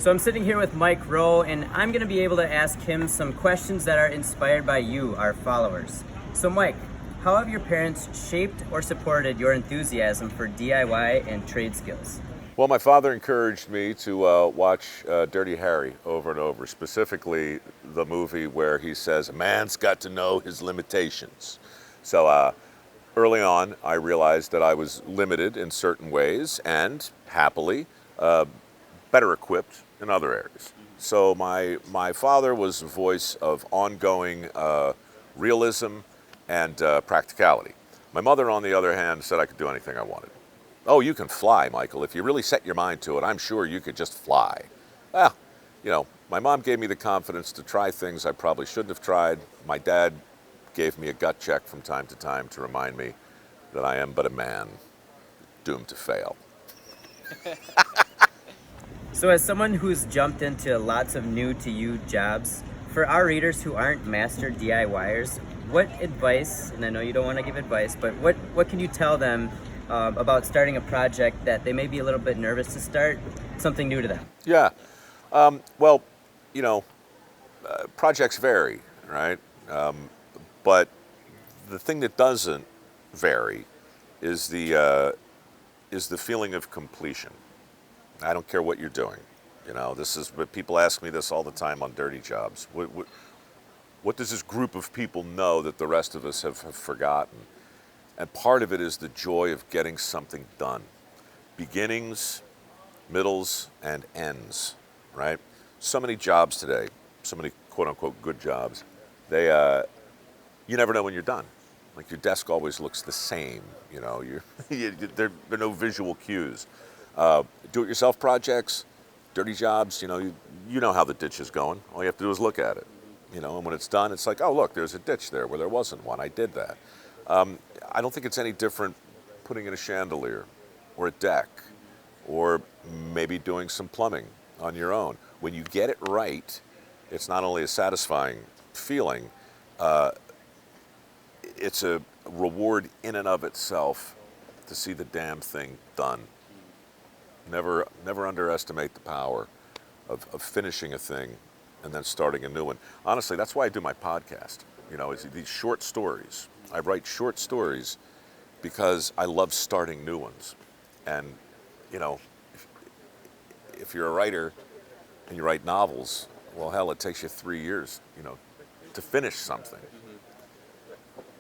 So I'm sitting here with Mike Rowe, and I'm going to be able to ask him some questions that are inspired by you, our followers. So Mike, how have your parents shaped or supported your enthusiasm for DIY and trade skills? Well, my father encouraged me to watch Dirty Harry over and over, specifically the movie where he says, a man's got to know his limitations. So early on, I realized that I was limited in certain ways and happily better equipped in other areas. So my father was a voice of ongoing realism and practicality. My mother, on the other hand, said I could do anything I wanted. Oh, you can fly, Michael. If you really set your mind to it, I'm sure you could just fly. Well, my mom gave me the confidence to try things I probably shouldn't have tried. My dad gave me a gut check from time to time to remind me that I am but a man doomed to fail. So as someone who's jumped into lots of new to you jobs, for our readers who aren't master DIYers, what advice, and I know you don't want to give advice, but what can you tell them about starting a project that they may be a little bit nervous to start, something new to them? Yeah. Well, you know, projects vary, right? But the thing that doesn't vary is the feeling of completion. I don't care what you're doing. This is what people ask me this all the time on dirty jobs. What does this group of people know that the rest of us have forgotten? And part of it is the joy of getting something done. Beginnings, middles, and ends, right? So many jobs today, so many quote unquote good jobs, you never know when you're done. Like your desk always looks the same, there are no visual cues. Do-it-yourself projects, dirty jobs, you know how the ditch is going. All you have to do is look at it, and when it's done, it's like, oh, look, there's a ditch there where there wasn't one. I did that. I don't think it's any different putting in a chandelier or a deck or maybe doing some plumbing on your own. When you get it right, it's not only a satisfying feeling, it's a reward in and of itself to see the damn thing done. Never underestimate the power of finishing a thing and then starting a new one. Honestly, that's why I do my podcast. It's these short stories. I write short stories because I love starting new ones. And, if you're a writer and you write novels, well, hell, it takes you 3 years, to finish something.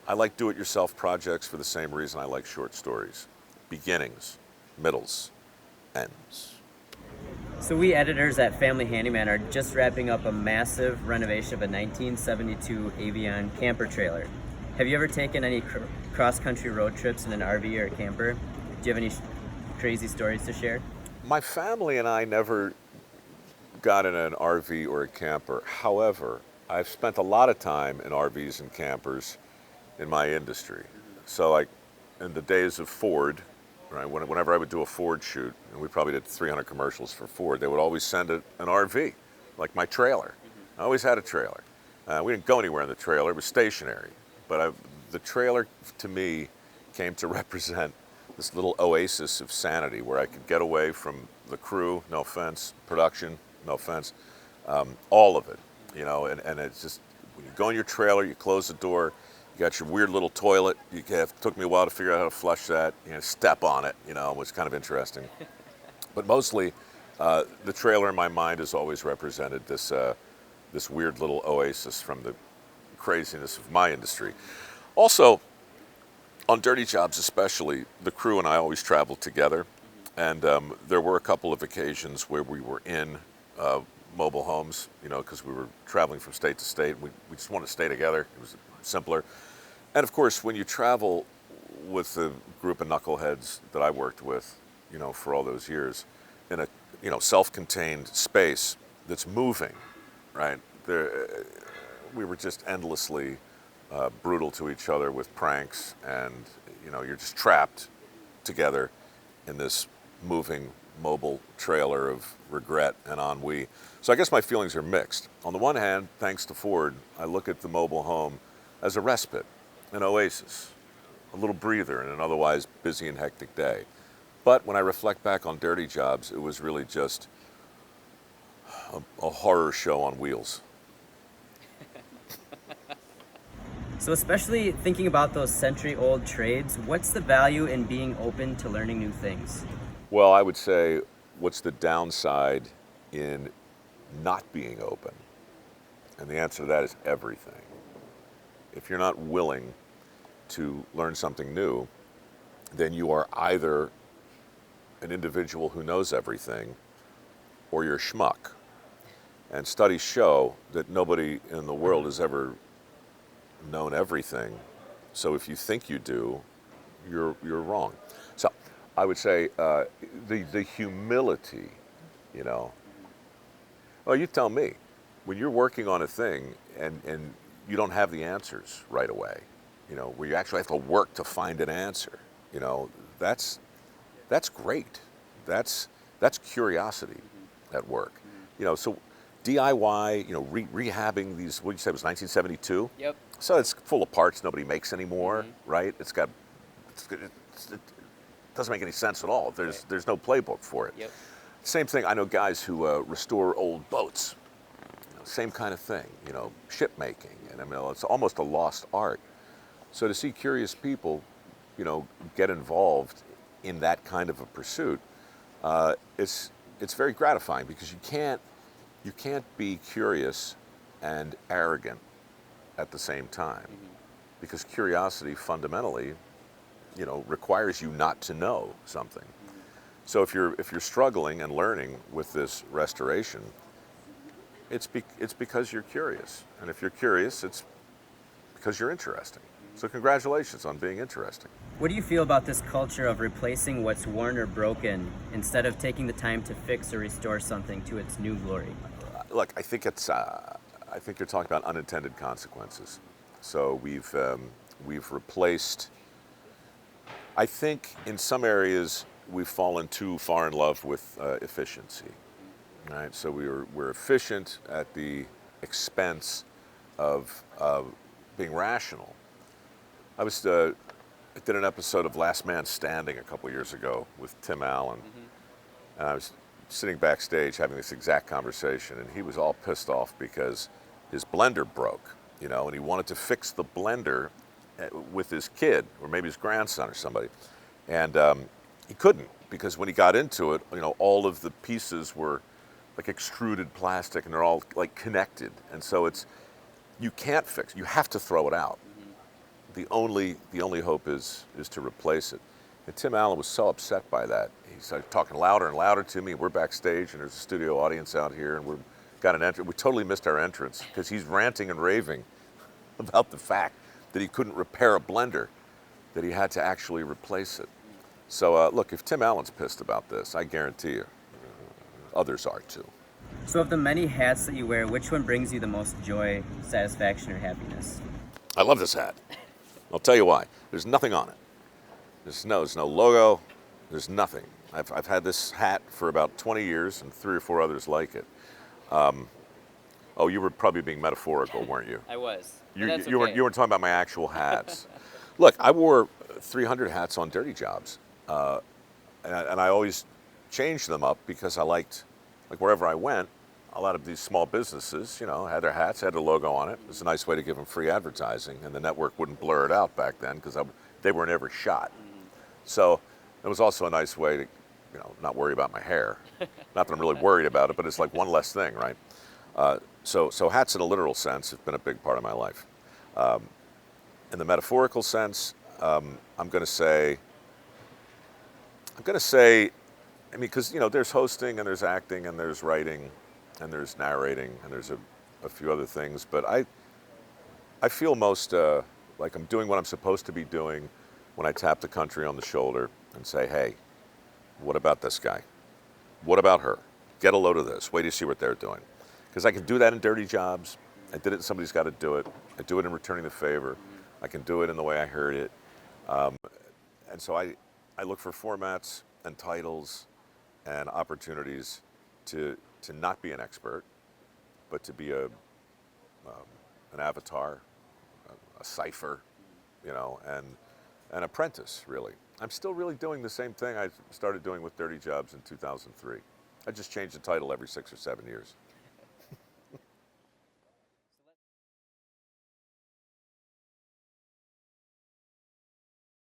I like do-it-yourself projects for the same reason I like short stories. Beginnings, middles, ends. So we editors at Family Handyman are just wrapping up a massive renovation of a 1972 Avion camper trailer. Have you ever taken any cross-country road trips in an RV or a camper? Do you have any crazy stories to share? My family and I never got in an RV or a camper. However, I've spent a lot of time in RVs and campers in my industry. So like in the days of Ford, right, whenever I would do a Ford shoot, and we probably did 300 commercials for Ford, they would always send an RV, like my trailer. I always had a trailer. We didn't go anywhere in the trailer, it was stationary. But the trailer, to me, came to represent this little oasis of sanity where I could get away from the crew, no offense, production, no offense, all of it, and it's just, when you go in your trailer, you close the door, you got your weird little toilet, it took me a while to figure out how to flush that, step on it, was kind of interesting. But mostly, the trailer in my mind has always represented this weird little oasis from the craziness of my industry. Also, on dirty jobs especially, the crew and I always traveled together, and there were a couple of occasions where we were in mobile homes, because we were traveling from state to state. We just wanted to stay together. It was simpler. And of course, when you travel with the group of knuckleheads that I worked with, for all those years, in a self-contained space that's moving, right? We were just endlessly brutal to each other with pranks, and you're just trapped together in this moving mobile trailer of regret and ennui. So I guess my feelings are mixed. On the one hand, thanks to Ford, I look at the mobile home as a respite, an oasis, a little breather in an otherwise busy and hectic day. But when I reflect back on dirty jobs, it was really just a horror show on wheels. So, especially thinking about those century-old trades, what's the value in being open to learning new things? Well, I would say, what's the downside in not being open? And the answer to that is everything. If you're not willing to learn something new, then you are either an individual who knows everything or you're a schmuck. And studies show that nobody in the world has ever known everything. So if you think you do, you're wrong. So I would say the humility, you know. Well, you tell me, when you're working on a thing and you don't have the answers right away, you know, where you actually have to work to find an answer, you know, that's great. That's curiosity at work. You know, so DIY, you know, rehabbing these, what did you say, it was 1972? Yep. So it's full of parts nobody makes anymore, right? It doesn't make any sense at all. There's no playbook for it. Yep. Same thing, I know guys who restore old boats. You know, same kind of thing, you know, ship making. And I mean, it's almost a lost art. So to see curious people, you know, get involved in that kind of a pursuit, it's very gratifying because you can't be curious and arrogant at the same time, because curiosity fundamentally, you know, requires you not to know something. So if you're struggling and learning with this restoration, it's because you're curious, and if you're curious, it's because you're interesting. So congratulations on being interesting. What do you feel about this culture of replacing what's worn or broken instead of taking the time to fix or restore something to its new glory? Look, I think I think you're talking about unintended consequences. So we've replaced. I think in some areas we've fallen too far in love with efficiency. Right. So we're efficient at the expense of being rational. I did an episode of Last Man Standing a couple years ago with Tim Allen, and I was sitting backstage having this exact conversation, and he was all pissed off because his blender broke, you know, and he wanted to fix the blender with his kid or maybe his grandson or somebody, and he couldn't, because when he got into it, you know, all of the pieces were like extruded plastic and they're all like connected, and so you can't fix it. You have to throw it out. The only hope is to replace it. And Tim Allen was so upset by that. He started talking louder and louder to me. We're backstage, and there's a studio audience out here, and we've got an entrance. We totally missed our entrance because he's ranting and raving about the fact that he couldn't repair a blender, that he had to actually replace it. So look, if Tim Allen's pissed about this, I guarantee you, others are too. So, of the many hats that you wear, which one brings you the most joy, satisfaction, or happiness? I love this hat. I'll tell you why. There's nothing on it. There's no logo. There's nothing. I've had this hat for about 20 years and 3 or 4 others like it. Oh, you were probably being metaphorical, weren't you? I was. You weren't talking about my actual hats. Look, I wore 300 hats on dirty jobs, and I always changed them up because I liked, like wherever I went, a lot of these small businesses, you know, had their hats, had a logo on it. It was a nice way to give them free advertising, and the network wouldn't blur it out back then because they were never shot. So it was also a nice way to, you know, not worry about my hair. Not that I'm really worried about it, but it's like one less thing, right? So hats in a literal sense have been a big part of my life. In the metaphorical sense, I'm going to say, I mean, because, you know, there's hosting and there's acting and there's writing and there's narrating and there's a few other things, but I feel most like I'm doing what I'm supposed to be doing when I tap the country on the shoulder and say, hey, what about this guy? What about her? Get a load of this. Wait to see what they're doing. Because I can do that in dirty jobs. I did it and somebody's got to do it. I do it in returning the favor. I can do it in the way I heard it. And so I look for formats and titles and opportunities to not be an expert, but to be an avatar, a cipher, you know, and an apprentice, really. I'm still really doing the same thing I started doing with Dirty Jobs in 2003. I just change the title every 6 or 7 years.